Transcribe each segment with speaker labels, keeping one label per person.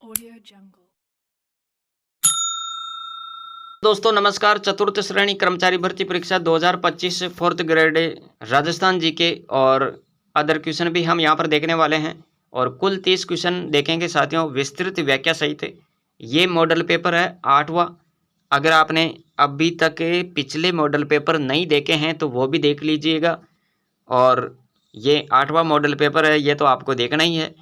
Speaker 1: Audio Jungle।
Speaker 2: दोस्तों नमस्कार। चतुर्थ श्रेणी कर्मचारी भर्ती परीक्षा 2025 फोर्थ ग्रेड राजस्थान जीके और अदर क्वेश्चन भी हम यहां पर देखने वाले हैं और कुल 30 क्वेश्चन देखेंगे साथियों, विस्तृत व्याख्या सहित। ये मॉडल पेपर है 8वां। अगर आपने अभी तक पिछले मॉडल पेपर नहीं देखे हैं तो वो भी देख लीजिएगा। और ये 8वां मॉडल पेपर है, ये तो आपको देखना ही है।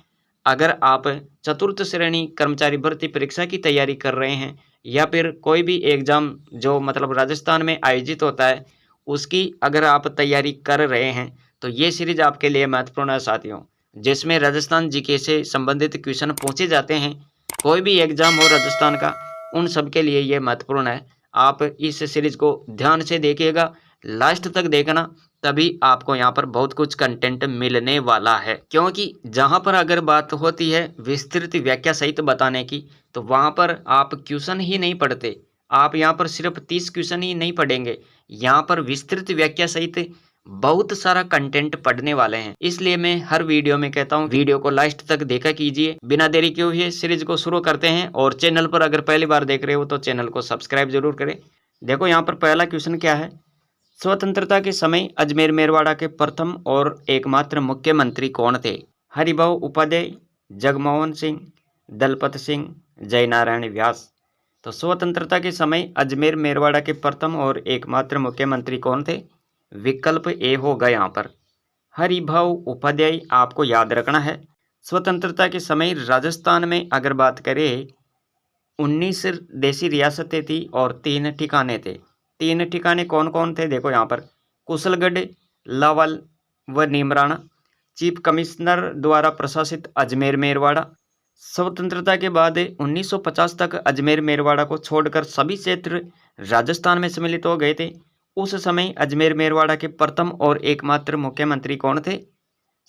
Speaker 2: अगर आप चतुर्थ श्रेणी कर्मचारी भर्ती परीक्षा की तैयारी कर रहे हैं या फिर कोई भी एग्ज़ाम जो मतलब राजस्थान में आयोजित होता है उसकी अगर आप तैयारी कर रहे हैं तो ये सीरीज आपके लिए महत्वपूर्ण है साथियों, जिसमें राजस्थान जीके से संबंधित क्वेश्चन पूछे जाते हैं। कोई भी एग्ज़ाम हो राजस्थान का, उन सब के लिए ये महत्वपूर्ण है। आप इस सीरीज को ध्यान से देखिएगा, लास्ट तक देखना, तभी आपको यहाँ पर बहुत कुछ कंटेंट मिलने वाला है। क्योंकि जहाँ पर अगर बात होती है विस्तृत व्याख्या सहित बताने की तो वहाँ पर आप क्वेश्चन ही नहीं पढ़ते। आप यहाँ पर सिर्फ 30 क्वेश्चन ही नहीं पढ़ेंगे, यहाँ पर विस्तृत व्याख्या सहित बहुत सारा कंटेंट पढ़ने वाले हैं। इसलिए मैं हर वीडियो में कहता हूँ वीडियो को लास्ट तक देखा कीजिए। बिना देरी किए हुए सीरीज को शुरू करते हैं। और चैनल पर अगर पहली बार देख रहे हो तो चैनल को सब्सक्राइब जरूर करें। देखो यहाँ पर पहला क्वेश्चन क्या है। स्वतंत्रता के समय अजमेर मेरवाड़ा के प्रथम और एकमात्र मुख्यमंत्री कौन थे? हरिभाऊ उपाध्याय, जगमोहन सिंह, दलपत सिंह, जयनारायण व्यास। तो स्वतंत्रता के समय अजमेर मेरवाड़ा के प्रथम और एकमात्र मुख्यमंत्री कौन थे? विकल्प ए होगा यहाँ पर हरिभाऊ उपाध्याय। आपको याद रखना है। स्वतंत्रता के समय राजस्थान में अगर बात करें 19 देसी रियासतें थी और 3 ठिकाने थे। 3 ठिकाने कौन कौन थे? देखो यहाँ पर कुशलगढ़, लावल व नीमराणा। चीफ कमिश्नर द्वारा प्रशासित अजमेर मेरवाड़ा। स्वतंत्रता के बाद 1950 तक अजमेर मेरवाड़ा को छोड़कर सभी क्षेत्र राजस्थान में सम्मिलित हो गए थे। उस समय अजमेर मेरवाड़ा के प्रथम और एकमात्र मुख्यमंत्री कौन थे?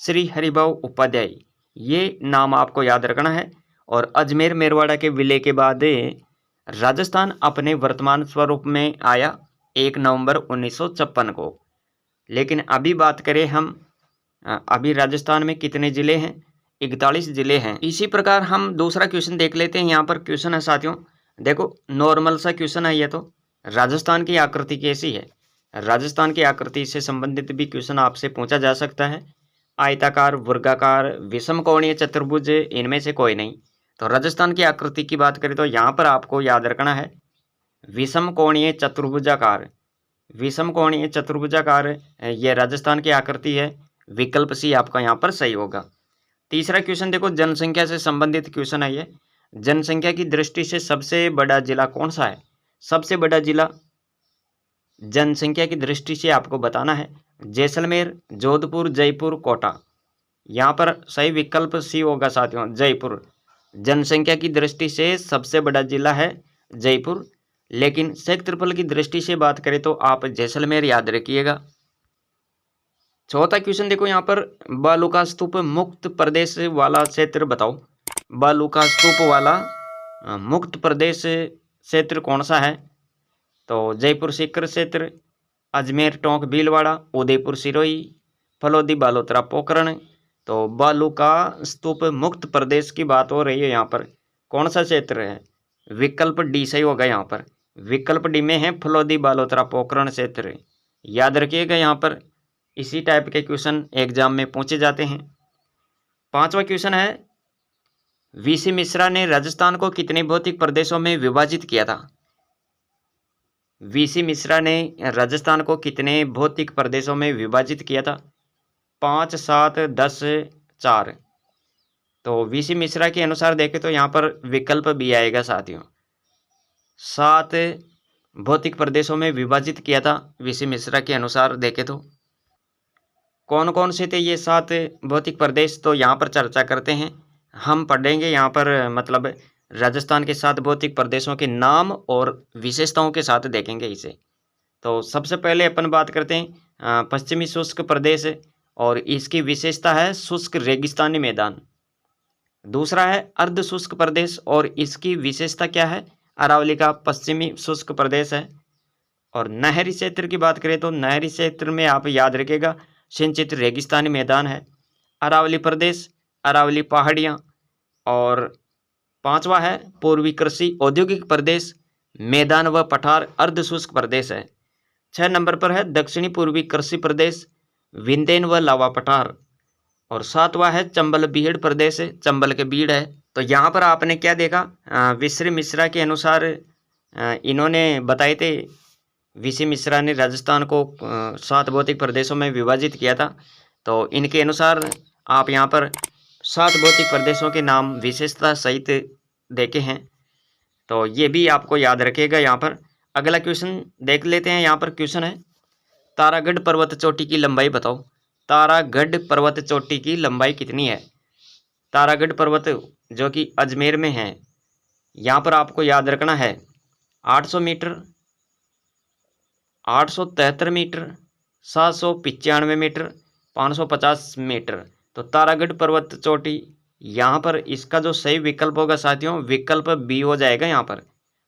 Speaker 2: श्री हरिभाऊ उपाध्याय। ये नाम आपको याद रखना है। और अजमेर मेरवाड़ा के विलय के बाद राजस्थान अपने वर्तमान स्वरूप में आया 1 नवंबर 1956 को। लेकिन अभी बात करें हम, अभी राजस्थान में कितने ज़िले हैं? 41 ज़िले हैं। इसी प्रकार हम दूसरा क्वेश्चन देख लेते हैं। यहाँ पर क्वेश्चन है साथियों, देखो नॉर्मल सा क्वेश्चन है ये तो। राजस्थान की आकृति कैसी है? राजस्थान की आकृति से संबंधित भी क्वेश्चन आपसे पूछा जा सकता है। आयताकार, वर्गाकार, विषम कोणीय, चतुर्भुज, इनमें से कोई नहीं। तो राजस्थान की आकृति की बात करें तो यहाँ पर आपको याद रखना है विषम कोणीय चतुर्भुजाकार। विषम कोणीय चतुर्भुजाकार ये राजस्थान की आकृति है। विकल्प सी आपका यहाँ पर सही होगा। तीसरा क्वेश्चन देखो, जनसंख्या से संबंधित क्वेश्चन है ये। जनसंख्या की दृष्टि से सबसे बड़ा जिला कौन सा है? सबसे बड़ा जिला जनसंख्या की दृष्टि से आपको बताना है जैसलमेर, जोधपुर, जयपुर, कोटा। यहाँ पर सही विकल्प सी होगा साथियों, जयपुर। जनसंख्या की दृष्टि से सबसे बड़ा जिला है जयपुर, लेकिन क्षेत्रफल की दृष्टि से बात करें तो आप जैसलमेर याद रखिएगा। चौथा क्वेश्चन देखो यहाँ पर, बालू का स्तूप मुक्त प्रदेश वाला क्षेत्र बताओ। बालू का स्तूप वाला मुक्त प्रदेश क्षेत्र कौन सा है? तो जयपुर सीकर क्षेत्र, अजमेर टोंक भीलवाड़ा, उदयपुर सिरोही, फलोदी बालोतरा पोखरण। तो बालू का स्तूप मुक्त प्रदेश की बात हो रही है। यहाँ पर कौन सा क्षेत्र है? विकल्प डी सही होगा। यहाँ पर विकल्प डी में है फलोदी बालोतरा पोखरण क्षेत्र। याद रखिएगा, यहाँ पर इसी टाइप के क्वेश्चन एग्जाम में पूछे जाते हैं। पांचवा क्वेश्चन है, वीसी मिश्रा ने राजस्थान को कितने भौतिक प्रदेशों में विभाजित किया था? वीसी मिश्रा ने राजस्थान को कितने भौतिक प्रदेशों में विभाजित किया था? 5, 7, 10, 4। तो वीसी मिश्रा के अनुसार देखें तो यहाँ पर विकल्प भी आएगा साथियों। 7 भौतिक प्रदेशों में विभाजित किया था वीसी मिश्रा के अनुसार देखें तो। कौन कौन से थे ये 7 भौतिक प्रदेश? तो यहाँ पर चर्चा करते हैं। हम पढ़ेंगे यहाँ पर मतलब राजस्थान के 7 भौतिक प्रदेशों के नाम और विशेषताओं के साथ देखेंगे इसे। तो सबसे पहले अपन बात करते हैं पश्चिमी शुष्क प्रदेश, और इसकी विशेषता है शुष्क रेगिस्तानी मैदान। दूसरा है अर्ध शुष्क प्रदेश, और इसकी विशेषता क्या है? अरावली का पश्चिमी शुष्क प्रदेश है। और नहरी क्षेत्र की बात करें तो नहरी क्षेत्र में आप याद रखिएगा सिंचित रेगिस्तानी मैदान है। अरावली प्रदेश, अरावली पहाड़ियाँ और 5वां है पूर्वी कृषि औद्योगिक प्रदेश, मैदान व पठार अर्ध शुष्क प्रदेश है। 6 नंबर पर है दक्षिणी पूर्वी कृषि प्रदेश, विंध्यन व लावा पठार। और 7वां है चंबल बीहड़ प्रदेश, चंबल के बीड़ है। तो यहाँ पर आपने क्या देखा, विश्री मिश्रा के अनुसार इन्होंने बताए थे, विश्री मिश्रा ने राजस्थान को 7 भौतिक प्रदेशों में विभाजित किया था। तो इनके अनुसार आप यहाँ पर 7 भौतिक प्रदेशों के नाम विशेषता सहित देखे हैं, तो ये भी आपको याद रखिएगा। यहाँ पर अगला क्वेश्चन देख लेते हैं। यहाँ पर क्वेश्चन है तारागढ़ पर्वत चोटी की लंबाई बताओ। तारागढ़ पर्वत चोटी की लंबाई कितनी है? तारागढ़ पर्वत जो कि अजमेर में है, यहाँ पर आपको याद रखना है 800 मीटर, 873 मीटर, 795 मीटर, 550 मीटर। तो तारागढ़ पर्वत चोटी यहाँ पर इसका जो सही विकल्प होगा साथियों, विकल्प बी हो जाएगा। यहाँ पर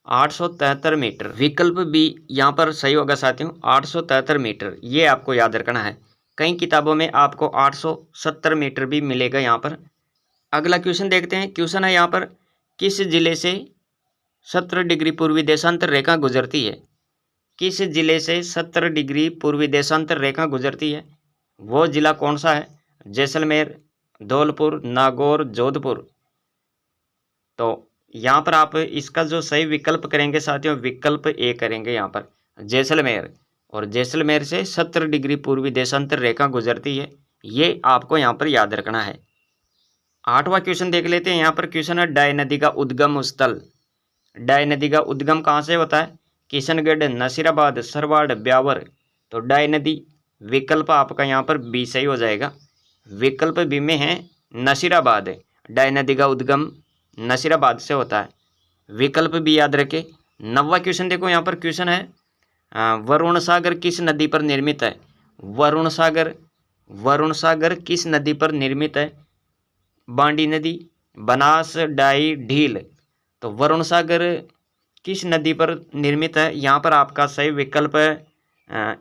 Speaker 2: 873 मीटर, विकल्प बी यहाँ पर सही होगा साथियों, 873 मीटर। ये आपको याद रखना है। कई किताबों में आपको 870 मीटर भी मिलेगा यहाँ पर। अगला क्वेश्चन देखते हैं। क्वेश्चन है यहाँ पर किस जिले से 70 डिग्री पूर्वी देशांतर रेखा गुजरती है? किस जिले से 70 डिग्री पूर्वी देशांतर रेखा गुजरती है? वो जिला कौन सा है? जैसलमेर, धौलपुर, नागौर, जोधपुर। तो यहाँ पर आप इसका जो सही विकल्प करेंगे साथियों, विकल्प ए करेंगे यहाँ पर, जैसलमेर। और जैसलमेर से 70 डिग्री पूर्वी देशांतर रेखा गुजरती है, ये आपको यहाँ पर याद रखना है। 8वां क्वेश्चन देख लेते हैं। यहाँ पर क्वेश्चन है डाय नदी का उद्गम स्थल। डाय नदी का उद्गम कहाँ से होता है? किशनगढ़, नसीराबाद, सरवाड़, ब्यावर। तो डाय नदी विकल्प आपका यहाँ पर बी सही हो जाएगा। विकल्प बी में है नसीराबाद। डाय नदी का उद्गम नसीराबाद से होता है, विकल्प बी याद रखे। 9वां क्वेश्चन देखो। यहाँ पर क्वेश्चन है वरुण सागर किस नदी पर निर्मित है? वरुण सागर किस नदी पर निर्मित है? बांडी नदी, बनास, डाई, ढील। तो वरुण सागर किस नदी पर निर्मित है? यहाँ पर आपका सही विकल्प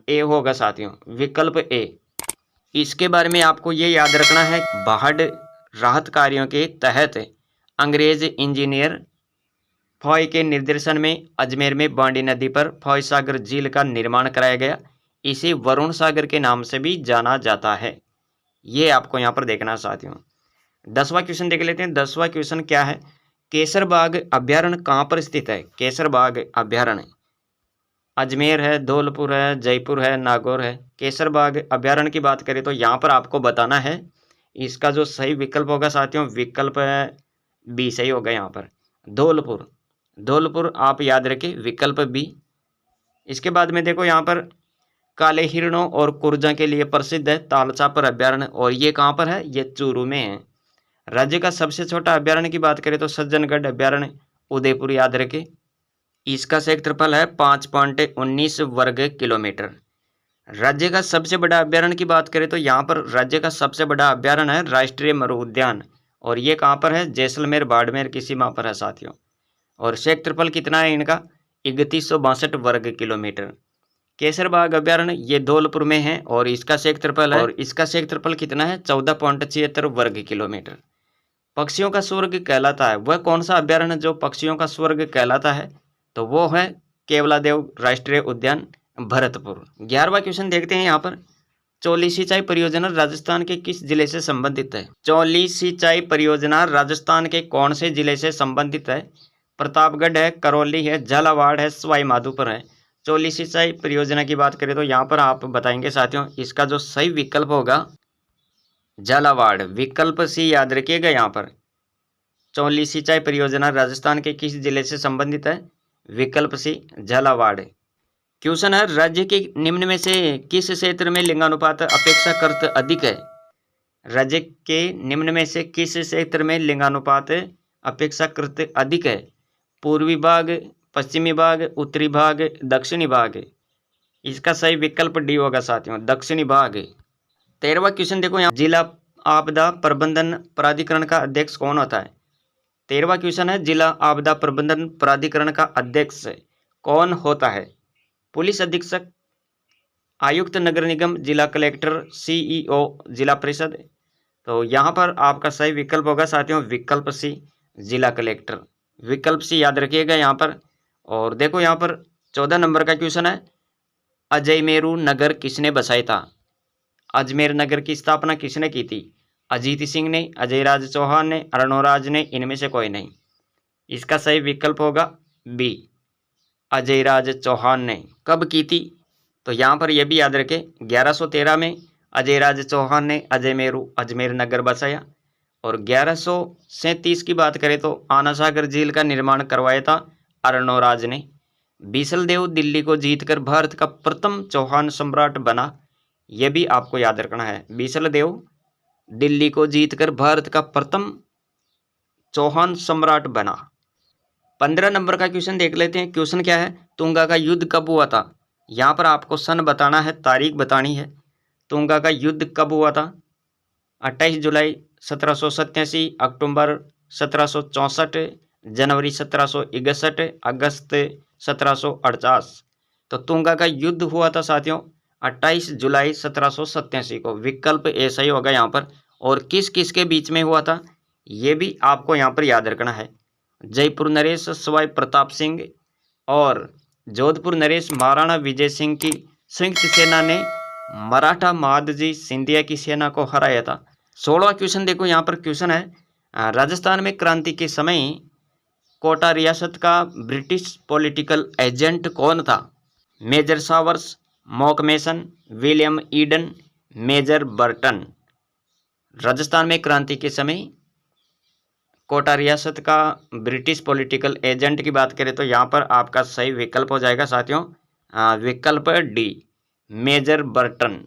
Speaker 2: ए होगा साथियों, विकल्प ए। इसके बारे में आपको ये याद रखना है, बाढ़ राहत कार्यों के तहत अंग्रेज इंजीनियर फॉय के निर्देशन में अजमेर में बांडी नदी पर फॉय सागर झील का निर्माण कराया गया। इसे वरुण सागर के नाम से भी जाना जाता है। ये आपको यहाँ पर देखना है साथियों। 10वां क्वेश्चन देख लेते हैं। 10वां क्वेश्चन क्या है? केसरबाग अभ्यारण्य कहाँ पर स्थित है? केसरबाग अभ्यारण्य अजमेर है, धौलपुर है, जयपुर है, नागौर है। केसरबाग अभ्यारण्य की बात करें तो यहाँ पर आपको बताना है, इसका जो सही विकल्प होगा साथियों, विकल्प बी सही होगा। यहाँ पर धौलपुर आप याद रखें, विकल्प बी। इसके बाद में देखो यहाँ पर काले हिरणों और कुर्जा के लिए प्रसिद्ध है तालचापर अभ्यारण्य, और ये कहाँ पर है? ये चूरू में है। राज्य का सबसे छोटा अभ्यारण्य की बात करें तो सज्जनगढ़ अभ्यारण्य, उदयपुर याद रखें। इसका क्षेत्रफल है 5.19 वर्ग किलोमीटर। राज्य का सबसे बड़ा अभ्यारण्य की बात करें तो यहाँ पर राज्य का सबसे बड़ा अभ्यारण्य है राष्ट्रीय मरु उद्यान, और ये कहाँ पर है? जैसलमेर बाड़मेर की सीमा पर है साथियों। और क्षेत्रफल कितना है इनका? 3162 वर्ग किलोमीटर। केसरबाग अभ्यारण्य ये धौलपुर में है, और इसका क्षेत्रफल कितना है? 14.76 वर्ग किलोमीटर। पक्षियों का स्वर्ग कहलाता है, वह कौन सा अभ्यारण्य जो पक्षियों का स्वर्ग कहलाता है? तो वो है केवलादेव राष्ट्रीय उद्यान, भरतपुर। 11वां क्वेश्चन देखते हैं। यहाँ पर चौली सिंचाई परियोजना राजस्थान के किस जिले से संबंधित है? चौली सिंचाई परियोजना राजस्थान के कौन से जिले से संबंधित है? प्रतापगढ़ है, करौली है, झालावाड़ है, सवाई माधोपुर है। चौली सिंचाई परियोजना की बात करें तो यहाँ पर आप बताएंगे साथियों, इसका जो सही विकल्प होगा झालावाड़, विकल्प सी याद रखिएगा। यहाँ पर चौली सिंचाई परियोजना राजस्थान के किस जिले से संबंधित है? विकल्प सी झालावाड़। क्वेश्चन है राज्य के निम्न में से किस क्षेत्र में लिंगानुपात अपेक्षाकृत अधिक है? राज्य के निम्न में से किस क्षेत्र में लिंगानुपात अपेक्षाकृत अधिक है? पूर्वी भाग, पश्चिमी भाग, उत्तरी भाग, दक्षिणी भाग। इसका सही विकल्प डी होगा साथियों, दक्षिणी भाग। 13वां क्वेश्चन देखो यहाँ, जिला आपदा प्रबंधन प्राधिकरण का अध्यक्ष कौन होता है? 13वां क्वेश्चन है, जिला आपदा प्रबंधन प्राधिकरण का अध्यक्ष कौन होता है? पुलिस अधीक्षक, आयुक्त नगर निगम, जिला कलेक्टर, सीईओ, जिला परिषद। तो यहाँ पर आपका सही विकल्प होगा साथियों, विकल्प सी, जिला कलेक्टर। विकल्प सी याद रखिएगा यहाँ पर। और देखो यहाँ पर 14 नंबर का क्वेश्चन है, अजयमेरू नगर किसने बसाया था? अजमेर नगर की स्थापना किसने की थी? अजीत सिंह ने, अजयराज चौहान ने, अरुणोराज ने, इनमें से कोई नहीं। इसका सही विकल्प होगा बी, अजयराज चौहान ने। कब की थी? तो यहाँ पर यह भी याद रखें, 1113 में अजयराज चौहान ने अजयमेरू अजमेर नगर बसाया। और 1137 की बात करें तो आना सागर झील का निर्माण करवाया था अरुणोराज ने। बीसलदेव दिल्ली को जीतकर भारत का प्रथम चौहान सम्राट बना, यह भी आपको याद रखना है। बीसलदेव दिल्ली को जीतकर भारत का प्रथम चौहान सम्राट बना। 15 नंबर का क्वेश्चन देख लेते हैं। क्वेश्चन क्या है, तुंगा का युद्ध कब हुआ था? यहाँ पर आपको सन बताना है, तारीख बतानी है। तुंगा का युद्ध कब हुआ था? 28 जुलाई 1787, अक्टूबर 1764, जनवरी 1761, अगस्त 1748। तो तुंगा का युद्ध हुआ था साथियों 28 जुलाई 1787 को। विकल्प ए सही होगा यहाँ पर। और किस किस के बीच में हुआ था ये भी आपको यहाँ पर याद रखना है। जयपुर नरेश सवाई प्रताप सिंह और जोधपुर नरेश महाराणा विजय सिंह की संयुक्त सेना ने मराठा महादजी सिंधिया की सेना को हराया था। 16वां क्वेश्चन देखो यहाँ पर। क्वेश्चन है, राजस्थान में क्रांति के समय कोटा रियासत का ब्रिटिश पॉलिटिकल एजेंट कौन था? Major Showers, Monck Mason, William Eden, major Burton. Rajasthan में क्रांति के समय कोटा रियासत का ब्रिटिश पॉलिटिकल एजेंट की बात करें तो यहाँ पर आपका सही विकल्प हो जाएगा साथियों विकल्प डी, मेजर बर्टन।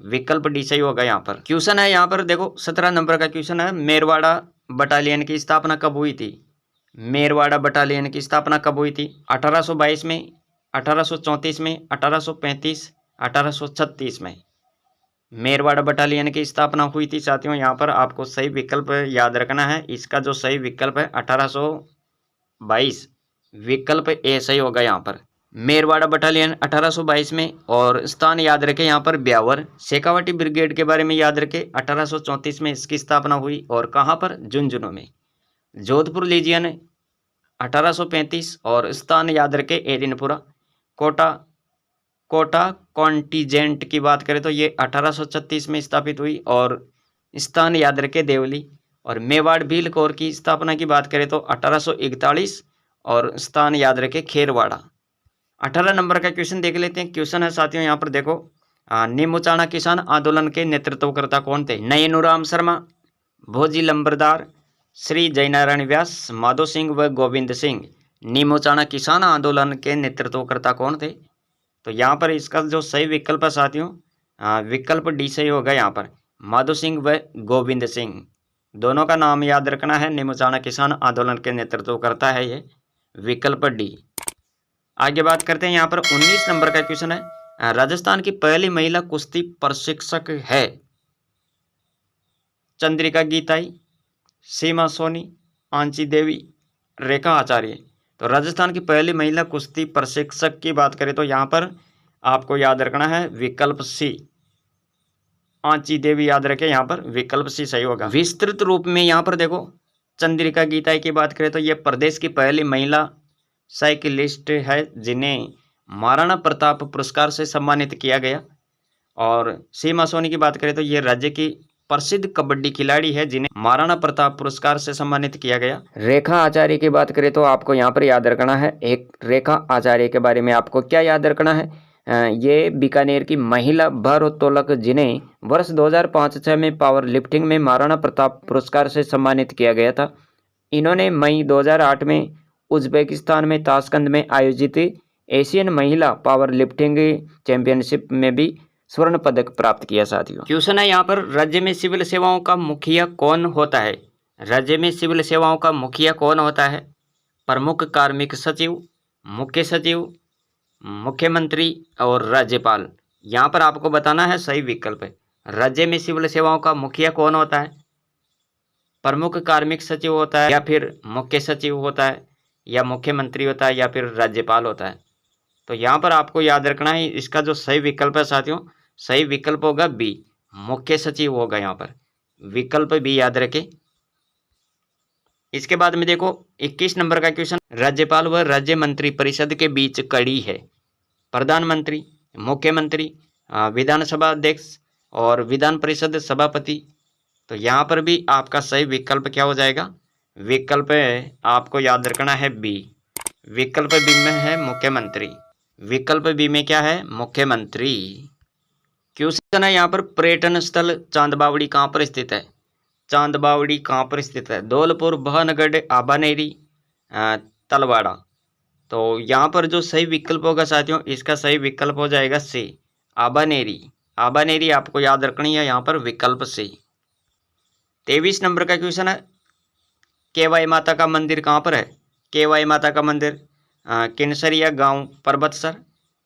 Speaker 2: विकल्प डी सही होगा यहाँ पर। क्वेश्चन है यहाँ पर देखो 17 नंबर का क्वेश्चन है, मेरवाड़ा बटालियन की स्थापना कब हुई थी? मेरवाड़ा बटालियन की स्थापना कब हुई थी? 1822 में, 1834 में, 1835, 1836 में मेरवाड़ा बटालियन की स्थापना हुई थी साथियों। यहाँ पर आपको सही विकल्प याद रखना है। इसका जो सही विकल्प है 1822, विकल्प ए सही होगा यहाँ पर। मेरवाड़ा बटालियन 1822 में। और स्थान याद रखें यहाँ पर ब्यावर। शेखावटी ब्रिगेड के बारे में याद रखें, 1834 में इसकी स्थापना हुई। और कहाँ पर? झुंझुनू में। जोधपुर लीजियन 1835 और स्थान याद रखें एदिनपुरा। कोटा कॉन्टिजेंट की बात करें तो ये 1836 में स्थापित हुई और स्थान याद रखें देवली। और मेवाड़ भील कोर की स्थापना की बात करें तो 1841 और स्थान याद रखें खेरवाड़ा। 18 नंबर का क्वेश्चन देख लेते हैं। क्वेश्चन है साथियों यहाँ पर देखो, निमुचाना किसान आंदोलन के नेतृत्वकर्ता कौन थे? नयनुराम शर्मा, भोजी लंबरदार, श्री जयनारायण व्यास, माधो सिंह व गोविंद सिंह। निमुचाना किसान आंदोलन के नेतृत्वकर्ता कौन थे? तो यहाँ पर इसका जो सही विकल्प है साथियों विकल्प डी सही होगा यहाँ पर, माधो सिंह व गोविंद सिंह। दोनों का नाम याद रखना है। निमुचाना किसान आंदोलन के नेतृत्व करता है ये, विकल्प डी। आगे बात करते हैं यहाँ पर 19 नंबर का क्वेश्चन है, राजस्थान की पहली महिला कुश्ती प्रशिक्षक है? चंद्रिका गीताई, सीमा सोनी, आंची देवी, रेखा आचार्य। तो राजस्थान की पहली महिला कुश्ती प्रशिक्षक की बात करें तो यहाँ पर आपको याद रखना है विकल्प सी, आंची देवी याद रखें यहाँ पर, विकल्प सी सही होगा। विस्तृत रूप में यहाँ पर देखो, चंद्रिका गीताई की बात करें तो ये प्रदेश की पहली महिला साइकिलिस्ट है जिन्हें महाराणा प्रताप पुरस्कार से सम्मानित किया गया। और सीमा सोनी की बात करें तो ये राज्य की प्रसिद्ध कबड्डी खिलाड़ी है जिन्हें महाराणा प्रताप पुरस्कार से सम्मानित किया गया। रेखा आचार्य की बात करें तो आपको यहाँ पर याद रखना है, एक रेखा आचार्य के बारे में आपको क्या याद रखना है, ये बीकानेर की महिला भारोत्तोलक जिन्हें वर्ष 2005-06 में पावर लिफ्टिंग में महाराणा प्रताप पुरस्कार से सम्मानित किया गया था। इन्होंने मई 2008 में उज्बेकिस्तान में ताशकंद में आयोजित एशियन महिला पावर लिफ्टिंग चैंपियनशिप में भी स्वर्ण पदक प्राप्त किया साथियों। क्वेश्चन है यहाँ पर, राज्य में सिविल सेवाओं का मुखिया कौन होता है? राज्य में सिविल सेवाओं का मुखिया कौन होता है? प्रमुख कार्मिक सचिव, मुख्य सचिव, मुख्यमंत्री और राज्यपाल। यहाँ पर आपको बताना है सही विकल्प है। राज्य में सिविल सेवाओं का मुखिया कौन होता है? प्रमुख कार्मिक सचिव होता है, या फिर मुख्य सचिव होता है, या मुख्यमंत्री होता है, या फिर राज्यपाल होता है? तो यहाँ पर आपको याद रखना है, इसका जो सही विकल्प है साथियों, सही विकल्प होगा बी, मुख्य सचिव होगा यहाँ पर, विकल्प बी याद रखें। इसके बाद में देखो 21 नंबर का क्वेश्चन, राज्यपाल व राज्य मंत्री परिषद के बीच कड़ी है प्रधानमंत्री, मुख्यमंत्री, विधानसभा अध्यक्ष और विधान परिषद सभापति। तो यहाँ पर भी आपका सही विकल्प क्या हो जाएगा? विकल्प आपको याद रखना है बी। विकल्प बी में है मुख्यमंत्री। विकल्प बी में क्या है? मुख्यमंत्री। क्वेश्चन है यहाँ पर, पर्यटन स्थल चांदबावड़ी कहाँ पर स्थित है? चांदबावड़ी कहाँ पर स्थित है? धौलपुर, भानगढ़, आबानेरी, तलवाड़ा। तो यहाँ पर जो सही विकल्प होगा साथियों, इसका सही विकल्प हो जाएगा सी, आबानेरी। आबानेरी आपको याद रखनी है यहाँ पर विकल्प सी। 23 नंबर का क्वेश्चन है, केवाई माता का मंदिर कहाँ पर है? केवाई माता का मंदिर किनसरिया गांव परबतसर,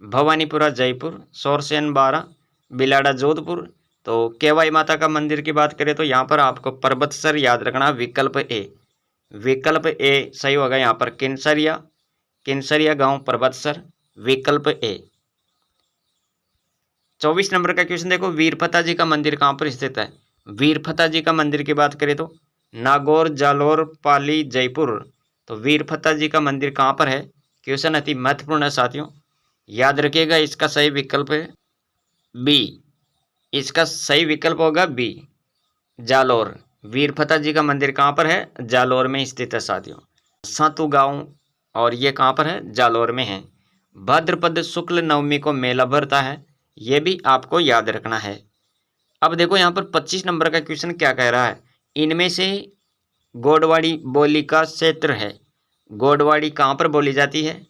Speaker 2: भवानीपुरा जयपुर, सोरसेन बारा, बिलाड़ा जोधपुर। तो केवाई माता का मंदिर की बात करें तो यहाँ पर आपको परबतसर याद रखना, विकल्प ए। विकल्प ए सही होगा यहाँ पर, किनसरिया गांव परबतसर, विकल्प ए। 24 नंबर का क्वेश्चन देखो, वीरपता जी का मंदिर कहाँ पर स्थित है? वीरपता जी का मंदिर की बात करें तो नागौर, जालोर, पाली, जयपुर। तो वीरपता जी का मंदिर कहाँ पर है? क्वेश्चन अति महत्वपूर्ण है साथियों, याद रखिएगा। इसका सही विकल्प है बी। इसका सही विकल्प होगा बी, जालोर। वीरपता जी का मंदिर कहाँ पर है? जालोर में स्थित है साथियों, सातू गांव, और ये कहाँ पर है? जालोर में है। भाद्रपद शुक्ल नवमी को मेला भरता है, ये भी आपको याद रखना है। अब देखो यहाँ पर 25 नंबर का क्वेश्चन क्या कह रहा है, इनमें से गोडवाड़ी बोली का क्षेत्र है। गोडवाड़ी कहाँ पर बोली जाती है?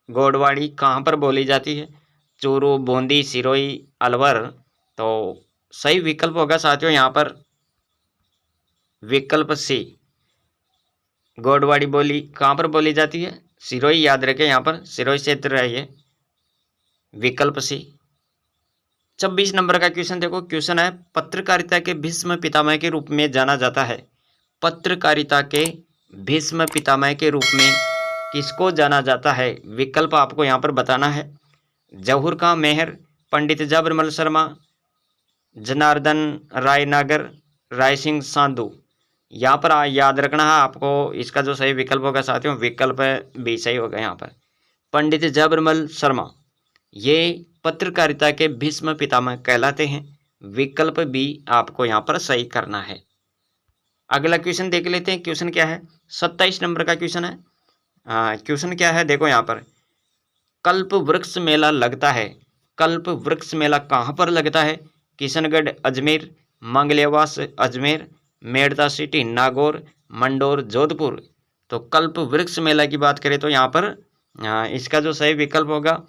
Speaker 2: गोडवाड़ी कहाँ पर बोली जाती है? चूरू, बूंदी, सिरोही, अलवर। तो सही विकल्प होगा साथियों यहाँ पर विकल्प सी, गोडवाड़ी बोली कहाँ पर बोली जाती है? सिरोही, याद रखें यहाँ पर सिरोही क्षेत्र है ये, विकल्प सी। 26 नंबर का क्वेश्चन देखो, क्वेश्चन है, पत्रकारिता के भीष्म पितामह के रूप में जाना जाता है। पत्रकारिता के भीष्म पितामह के रूप में किसको जाना जाता है? विकल्प आपको यहाँ पर बताना है। जहूर का मेहर, पंडित जबरमल शर्मा, जनार्दन राय नागर, राय सिंह सांधू। यहाँ पर याद रखना है आपको, इसका जो सही विकल्प होगा साथियों, विकल्प बी सही होगा यहाँ पर, पंडित जबरमल शर्मा। ये पत्रकारिता के भीष्म पितामह कहलाते हैं, विकल्प बी आपको यहाँ पर सही करना है। अगला क्वेश्चन देख लेते हैं, क्वेश्चन क्या है? 27 नंबर का क्वेश्चन है। क्वेश्चन क्या है देखो यहाँ पर, कल्प वृक्ष मेला लगता है। कल्प वृक्ष मेला कहाँ पर लगता है? किशनगढ़, अजमेर, मंगलेवास अजमेर, मेड़ता सिटी नागौर, मंडोर जोधपुर। तो कल्प वृक्ष मेला की बात करें तो यहाँ पर इसका जो सही विकल्प होगा,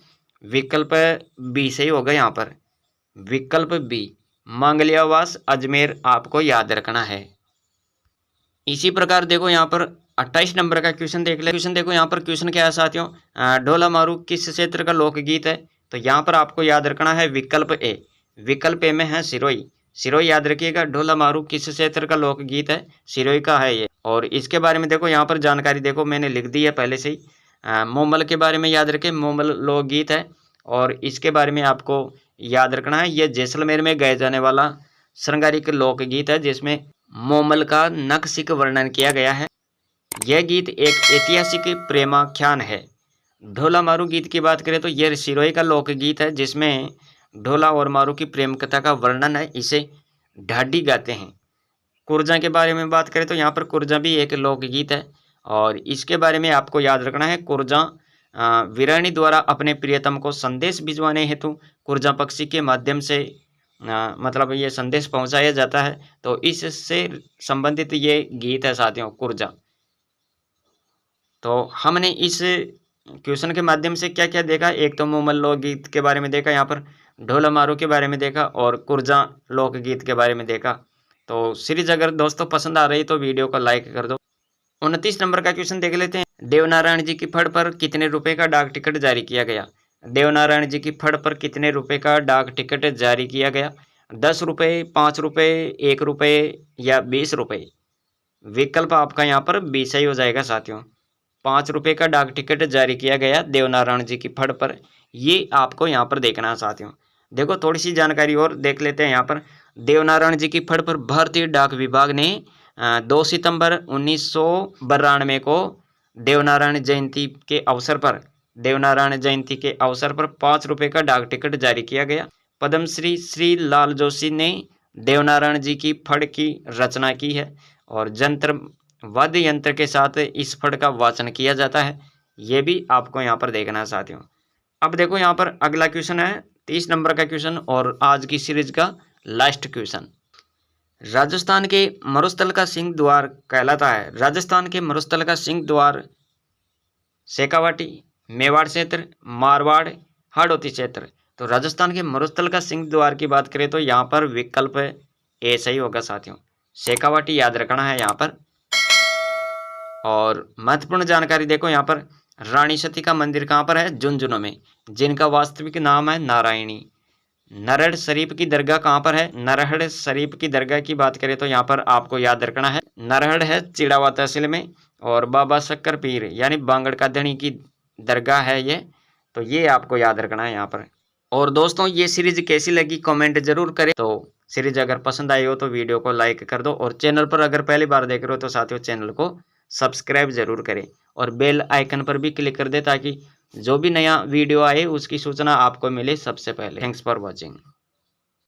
Speaker 2: विकल्प बी सही होगा यहाँ पर, विकल्प बी, मंगलियावास अजमेर आपको याद रखना है। इसी प्रकार देखो यहाँ पर 28 नंबर का क्वेश्चन देख ले। क्वेश्चन देखो यहाँ पर, क्वेश्चन क्या है साथियों, ढोला मारू किस क्षेत्र का लोकगीत है? तो यहाँ पर आपको याद रखना है विकल्प ए। विकल्प ए में है सिरोही। सिरोही याद रखिएगा, ढोला मारू किस क्षेत्र का लोकगीत है? सिरोही का है ये। और इसके बारे में देखो यहाँ पर जानकारी देखो मैंने लिख दी है पहले से ही। मोमल के बारे में याद रखें, मोमल लोकगीत है। और इसके बारे में आपको याद रखना है, ये जैसलमेर में गाया जाने वाला श्रृंगारिक लोकगीत है, जिसमें मोमल का नखशिख वर्णन किया गया है। यह गीत एक ऐतिहासिक प्रेमाख्यान है। ढोला मारू गीत की बात करें तो यह सिरोही का लोकगीत है, जिसमें ढोला और मारू की प्रेम कथा का वर्णन है। इसे ढाडी गाते हैं। कुर्जा के बारे में बात करें तो यहाँ पर कुर्जा भी एक लोकगीत है, और इसके बारे में आपको याद रखना है, कुर्जा वीरानी द्वारा अपने प्रियतम को संदेश भिजवाने हेतु कुर्जा पक्षी के माध्यम से मतलब ये संदेश पहुंचाया जाता है। तो इससे संबंधित ये गीत है साथियों, कुर्जा। तो हमने इस क्वेश्चन के माध्यम से क्या क्या देखा? एक तो मोमल लोकगीत के बारे में देखा, यहाँ पर ढोला मारू के बारे में देखा, और कुर्जा लोकगीत के बारे में देखा। तो सीरीज अगर दोस्तों पसंद आ रही तो वीडियो को लाइक कर दो। 29 नंबर का क्वेश्चन देख लेते हैं, देवनारायण जी की फड़ पर कितने रुपए का डाक टिकट जारी किया गया? देवनारायण जी की फड़ पर कितने रुपए का डाक टिकट जारी किया गया? 10 रुपये, 5 रुपये, 1 रुपये या 20 रुपये? विकल्प आपका यहाँ पर बी सही हो जाएगा साथियों। 5 रुपये का डाक टिकट जारी किया गया देवनारायण जी की फड़ पर, ये आपको यहाँ पर देखना है साथियों। देखो थोड़ी सी जानकारी और देख लेते हैं यहाँ पर। देवनारायण जी की फड़ पर भारतीय डाक विभाग ने 2 सितंबर 1992 को देवनारायण जयंती के अवसर पर 5 रुपये का डाक टिकट जारी किया गया। पद्मश्री श्री लाल जोशी ने देवनारायण जी की फड़ की रचना की है और वाद्य यंत्र के साथ इस फड़ का वाचन किया जाता है। ये भी आपको यहाँ पर देखना है साथियों। अब देखो यहाँ पर अगला क्वेश्चन है 30 नंबर का क्वेश्चन और आज की सीरीज का लास्ट क्वेश्चन। राजस्थान के मरुस्थल का सिंह द्वार कहलाता है। राजस्थान के मरुस्थल का सिंह द्वार शेखावाटी, मेवाड़ क्षेत्र, मारवाड़, हाड़ौती क्षेत्र। तो राजस्थान के मरुस्थल का सिंह द्वार की बात करें तो यहाँ पर विकल्प ए सही होगा साथियों। शेखावाटी याद रखना है यहाँ पर। और महत्वपूर्ण जानकारी देखो यहाँ पर, रानी सती का मंदिर कहाँ पर है? झुंझुनू में, जिनका वास्तविक नाम है नारायणी। नरहड़ शरीफ की दरगाह कहाँ पर है? नरहड़ शरीफ की दरगाह की बात करें तो यहाँ पर आपको याद रखना है, नरहड़ है चिड़ावा तहसील में। और बाबा शक्कर पीर यानी बांगड़ का धनी की दरगाह है ये, तो ये आपको याद रखना है यहाँ पर। और दोस्तों ये सीरीज कैसी लगी कमेंट जरूर करें। तो सीरीज अगर पसंद आई हो तो वीडियो को लाइक कर दो और चैनल पर अगर पहली बार देख रहे हो तो साथियों चैनल को सब्सक्राइब जरूर करें और बेल आइकन पर भी क्लिक कर दे ताकि जो भी नया वीडियो आए उसकी सूचना आपको मिले सबसे पहले। Thanks for watching.